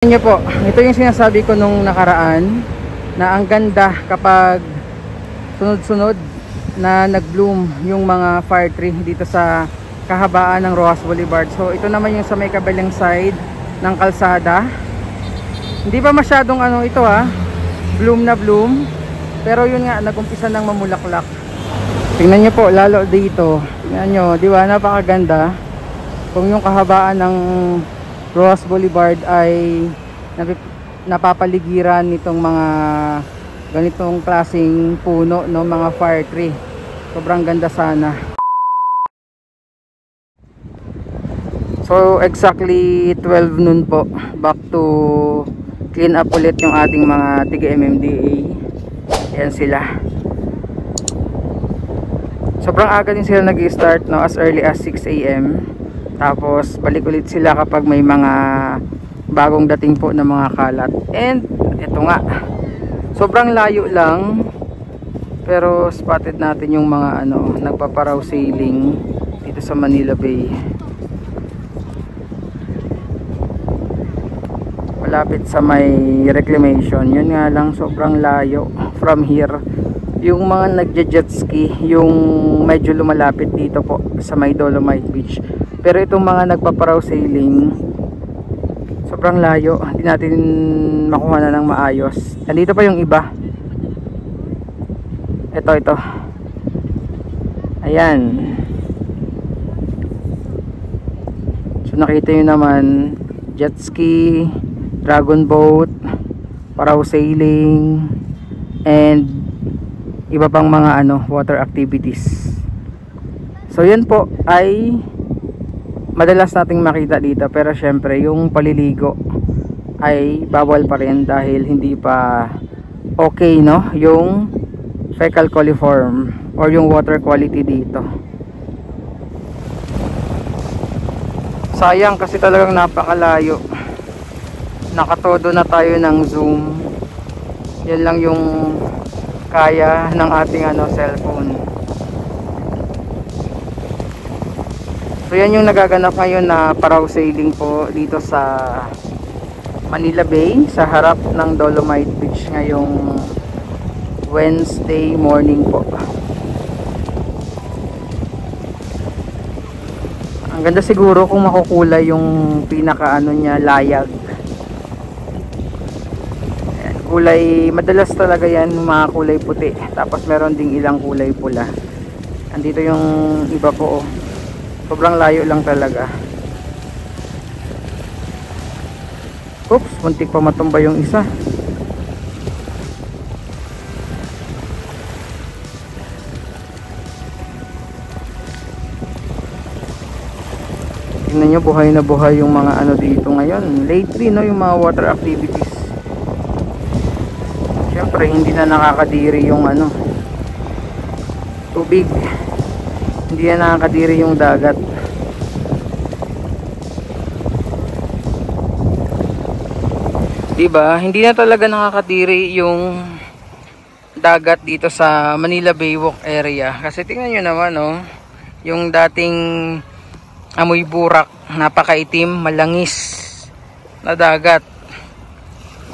Nyo po, ito yung sinasabi ko nung nakaraan na ang ganda kapag sunod-sunod na nag-bloom yung mga fire tree dito sa kahabaan ng Roxas Boulevard. So ito naman yung sa may kabilang side ng kalsada. Hindi pa masyadong ito bloom na bloom, pero yun nga, nag-umpisa ng mamulaklak. Tingnan nyo po, lalo dito. Tingnan nyo, di ba, napakaganda. Kung yung kahabaan ng Roxas Boulevard ay napapaligiran nitong mga ganitong klaseng puno, no, mga fire tree. Sobrang ganda sana. So exactly 12 noon po, back to clean up ulit yung ating mga tiga MMDA. Yan sila. Sobrang aga din sila nag-start, no, as early as 6 AM. Tapos balik ulit sila kapag may mga bagong dating po ng mga kalat. And ito nga, sobrang layo lang, pero spotted natin yung mga nagpaparaw sailing dito sa Manila Bay. Malapit sa may reclamation. Yun nga lang, sobrang layo from here. Yung mga nagja-jet ski, yung medyo lumalapit dito po sa may Dolomite Beach. Pero itong mga nagpaparaw sailing, sobrang layo, hindi natin makuha na ng maayos. Nandito pa yung iba. Ito. Ayan. So nakita nyo naman, jet ski, dragon boat, paraw sailing, and iba pang mga water activities. So yan po ay madalas nating makita dito, pero syempre yung paliligo ay bawal pa rin dahil hindi pa okay, no, yung fecal coliform or yung water quality dito. Sayang kasi talagang napakalayo. Nakatodo na tayo ng zoom. Yan lang yung kaya ng ating cellphone. So yan yung nagaganap ngayon na paraw sailing po dito sa Manila Bay, sa harap ng Dolomite Beach ngayong Wednesday morning po. Ang ganda siguro kung makukulay yung pinaka niya, layag. Ayan, kulay, madalas talaga yan mga kulay puti, tapos meron ding ilang kulay pula. Andito yung iba po, sobrang layo lang talaga. Oops, muntik pa matumba yung isa. Tingnan nyo, buhay na buhay yung mga dito ngayon. Lately, no, yung mga water activities. Siyempre, hindi na nakakadiri yung tubig. Hindi na nakakadiri yung dagat. Diba? Hindi na talaga nakakadiri yung dagat dito sa Manila Bay Walk area. Kasi tingnan nyo naman, yung dating amoy burak, napakaitim, malangis na dagat.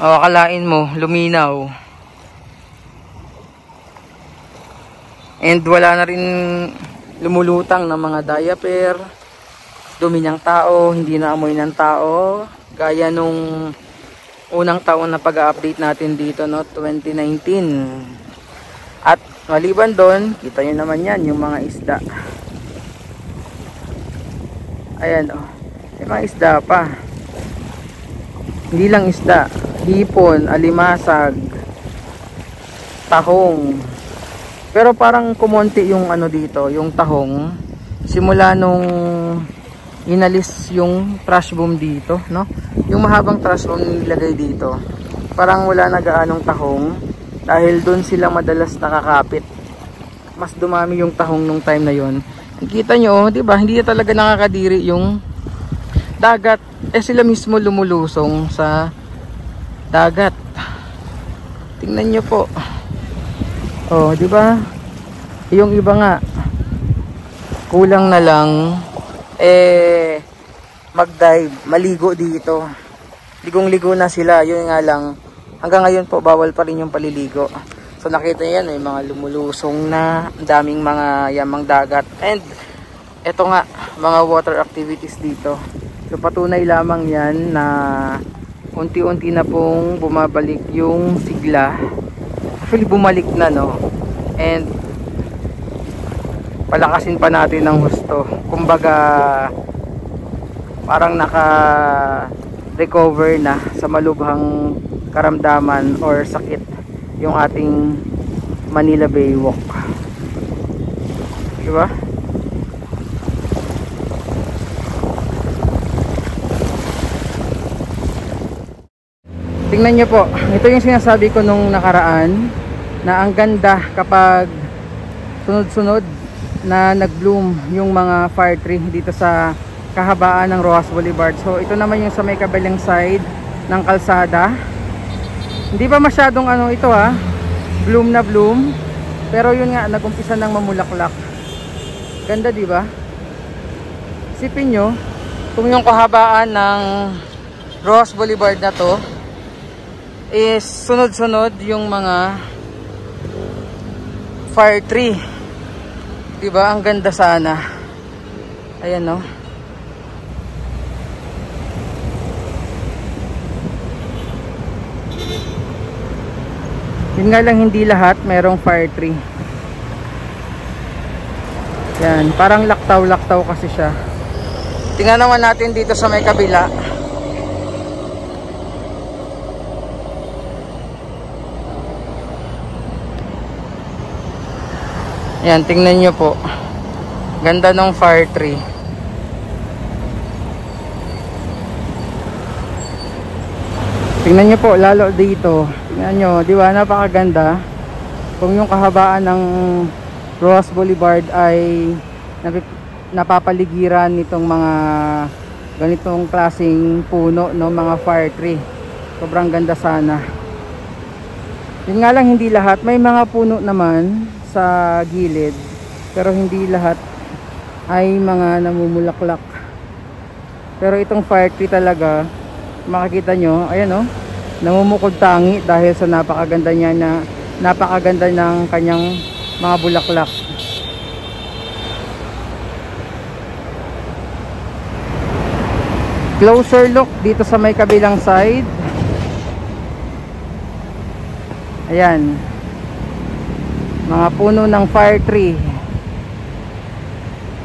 Akalain mo, luminaw. And wala na rin lumulutang ng mga diaper, dumi ng tao, hindi na amoy ng tao, gaya nung unang taon na pag-update natin dito, no, 2019. At maliban doon, kita nyo naman yan, yung mga isda. Ayan, may mga isda pa. Hindi lang isda, hipon, alimasag, tahong. Pero parang kumonti yung dito, yung tahong, simula nung inalis yung trash boom dito, no? Yung mahabang trash boom nilagay dito, parang wala na gaanong tahong dahil doon sila madalas nakakapit. Mas dumami yung tahong nung time na yon. Kita nyo, di ba? Hindi na talaga nakakadiri yung dagat. Sila mismo lumulusong sa dagat. Tingnan nyo po. Oh, di ba? Yung iba nga, kulang na lang mag-dive, maligo dito. ligong-ligo na sila. Yun nga lang, hanggang ngayon po bawal pa rin yung paliligo. So nakita niyo yan, may mga lumulusong na, daming mga yamang dagat. And eto nga, mga water activities dito. So patunay lamang yan na unti-unti na pong bumabalik yung sigla. Actually bumalik na, no? And palakasin pa natin ng husto. Kumbaga parang naka-recover na sa malubhang karamdaman or sakit yung ating Manila Baywalk. Diba? Tingnan nyo po, ito yung sinasabi ko nung nakaraan na ang ganda kapag sunod-sunod na nag-bloom yung mga fire tree dito sa kahabaan ng Roxas Boulevard. So ito naman yung sa may kabilang side ng kalsada. Hindi pa masyadong ano ito bloom na bloom, pero yun nga, nag-umpisa ng mamulaklak. Ganda, di ba? Isipin nyo kung yung kahabaan ng Roxas Boulevard na to is sunod-sunod yung mga fire tree. Diba? Ang ganda sana. Ayan, no? Yun nga lang, hindi lahat merong fire tree. Yan, parang laktaw-laktaw kasi siya. Tingnan naman natin dito sa may kabila. Yan, tingnan nyo po. Ganda ng fire tree. Tingnan nyo po, lalo dito. Tingnan nyo, di ba, napakaganda. Kung yung kahabaan ng Roxas Boulevard ay napapaligiran nitong mga ganitong klaseng puno, no, mga fire tree. Sobrang ganda sana. Yun nga lang, hindi lahat. May mga puno naman sa gilid, pero hindi lahat ay mga namumulaklak. Pero itong fire tree talaga, makikita nyo, ayan, oh, namumukod tangi dahil sa napakaganda niya, na napakaganda ng kanyang mga bulaklak. Closer look dito sa may kabilang side. Ayan, mga puno ng fire tree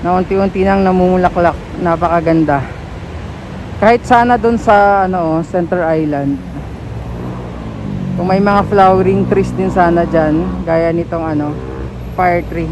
na unti-unti nang namumulaklak. Napakaganda. Kahit sana dun sa Center Island, kung may mga flowering trees din sana dyan, gaya nitong fire tree.